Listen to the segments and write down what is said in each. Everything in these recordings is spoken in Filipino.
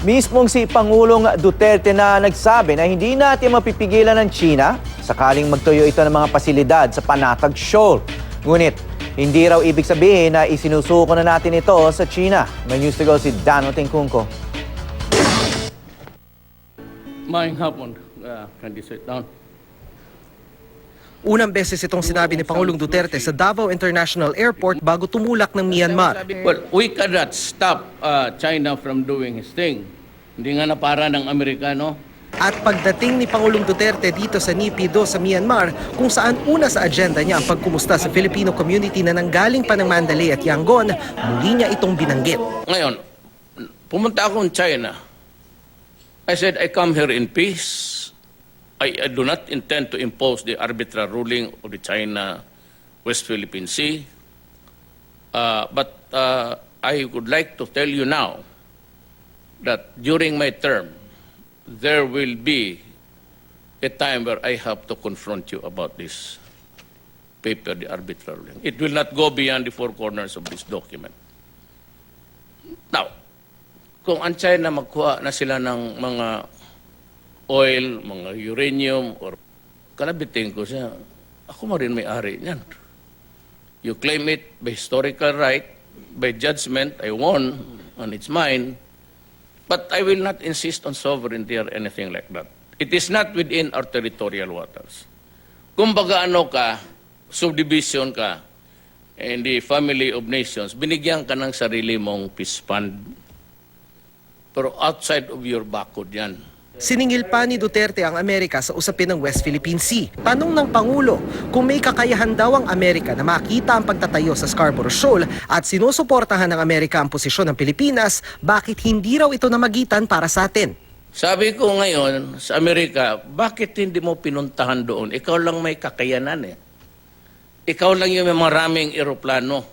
Mismong si Pangulong Duterte na nagsabi na hindi natin mapipigilan ng China sakaling magtuyo ito ng mga pasilidad sa Panatag Shoal. Ngunit, hindi raw ibig sabihin na isinusuko na natin ito sa China. May news to go si Dano Tingkungko. Maayong hapon. Can you sit down? Unang beses itong sinabi ni Pangulong Duterte sa Davao International Airport bago tumulak ng Myanmar. Well, we cannot stop China from doing his thing. Hindi nga na para ng Amerikano. At pagdating ni Pangulong Duterte dito sa Naypyidaw sa Myanmar, kung saan una sa agenda niya ang pagkumusta sa Filipino community na nanggaling pa ng Mandalay at Yangon, muli niya itong binanggit. Ngayon, pumunta akong China. I said, I come here in peace. I do not intend to impose the arbitrary ruling of the China West Philippine Sea. But I would like to tell you now that during my term, there will be a time where I have to confront you about this paper, the arbitrary ruling. It will not go beyond the four corners of this document. Now, kung ang China magkuha na sila ng mga oil, mga uranium, or kalabitin ko siya, ako mo rin may-ari niyan. You claim it by historical right, by judgment, I won, and it's mine, but I will not insist on sovereignty or anything like that. It is not within our territorial waters. Kumbaga ano ka, subdivision ka, in the family of nations, binigyan ka ng sarili mong peace fund, pero outside of your bakod yan. Siningil pa ni Duterte ang Amerika sa usapin ng West Philippine Sea. Tanong ng Pangulo kung may kakayahan daw ang Amerika na makita ang pagtatayo sa Scarborough Shoal at sinusuportahan ng Amerika ang posisyon ng Pilipinas, bakit hindi raw ito namagitan para sa atin? Sabi ko ngayon sa Amerika, bakit hindi mo pinuntahan doon? Ikaw lang may kakayanan eh. Ikaw lang yung may maraming eroplano.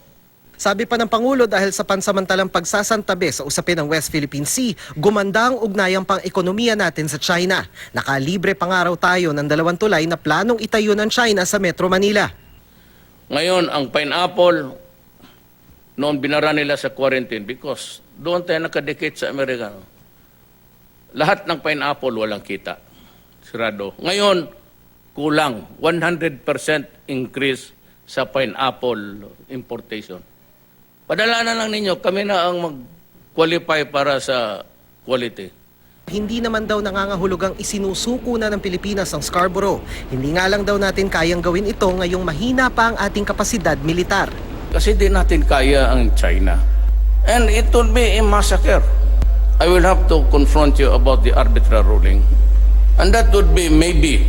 Sabi pa ng Pangulo dahil sa pansamantalang pagsasantabi sa usapin ng West Philippine Sea, gumanda ang ugnayang pang-ekonomiya natin sa China. Nakalibre pa nga raw tayo ng 2 tulay na planong itayo ng China sa Metro Manila. Ngayon, ang pineapple, noon binara nila sa quarantine because doon tayo nakadikit sa Amerika. Lahat ng pineapple walang kita. Sirado. Ngayon, kulang. 100% increase sa pineapple importation. Padala na lang ninyo, kami na ang mag-qualify para sa quality. Hindi naman daw nangangahulugang isinusuko na ng Pilipinas ang Scarborough. Hindi nga lang daw natin kayang gawin ito ngayong mahina pa ang ating kapasidad militar. Kasi di natin kaya ang China. And it will be a massacre. I will have to confront you about the arbitrary ruling. And that would be maybe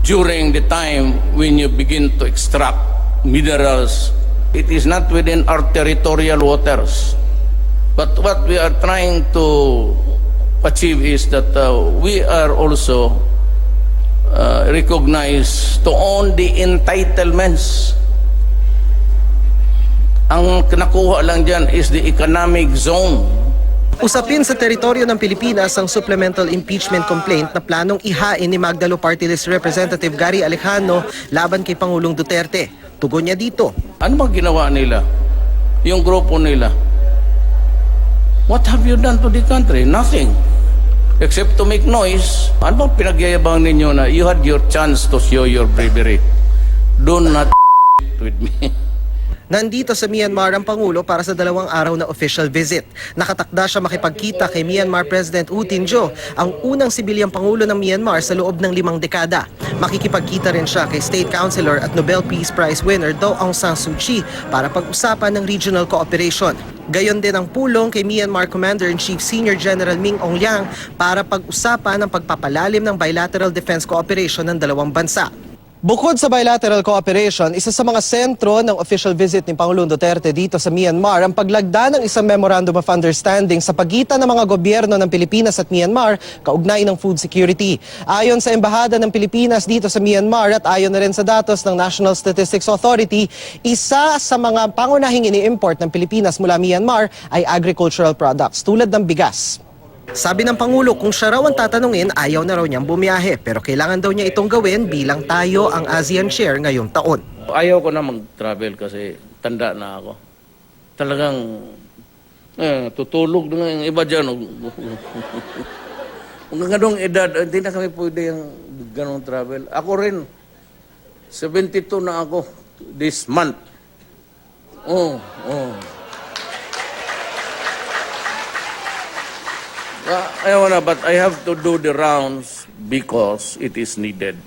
during the time when you begin to extract minerals. It is not within our territorial waters. But what we are trying to achieve is that we are also recognized to own the entitlements. Ang nakuha lang dyan is the economic zone. Usapin sa teritoryo ng Pilipinas ang supplemental impeachment complaint na planong ihain ni Magdalo Party List Representative Gary Alejano laban kay Pangulong Duterte. Tugon niya dito. Ano bang ginawa nila? Yung grupo nila. What have you done to the country? Nothing. Except to make noise. Ano bang pinagyayabang ninyo na you had your chance to show your bravery? Do not with me. Nandito sa Myanmar ang Pangulo para sa 2 araw na official visit. Nakatakda siya makipagkita kay Myanmar President U Tin Jo, ang unang sibilyang Pangulo ng Myanmar sa loob ng 5 dekada. Makikipagkita rin siya kay State Councilor at Nobel Peace Prize winner Daw Aung San Suu Kyi para pag-usapan ng regional cooperation. Gayon din ang pulong kay Myanmar Commander-in-Chief Senior General Min Aung Hlaing para pag-usapan ng pagpapalalim ng bilateral defense cooperation ng 2 bansa. Bukod sa bilateral cooperation, isa sa mga sentro ng official visit ni Pangulong Duterte dito sa Myanmar ang paglagda ng isang Memorandum of Understanding sa pagitan ng mga gobyerno ng Pilipinas at Myanmar kaugnay ng food security. Ayon sa Embahada ng Pilipinas dito sa Myanmar at ayon na rin sa datos ng National Statistics Authority, isa sa mga pangunahing ini-import ng Pilipinas mula Myanmar ay agricultural products tulad ng bigas. Sabi ng Pangulo kung siya raw ang tatanungin, ayaw na raw niyang bumiyahe pero kailangan daw niya itong gawin bilang tayo ang ASEAN Chair ngayong taon. Ayaw ko na mag-travel kasi tanda na ako. Talagang Tutulog na nga yung iba dyan. Kung ganong edad, hindi na kami pwede yung ganong travel. Ako rin, 72 na ako this month. Oh. Ayaw na, but I have to do the rounds because it is needed.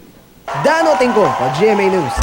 Dano Tingko, GMA News.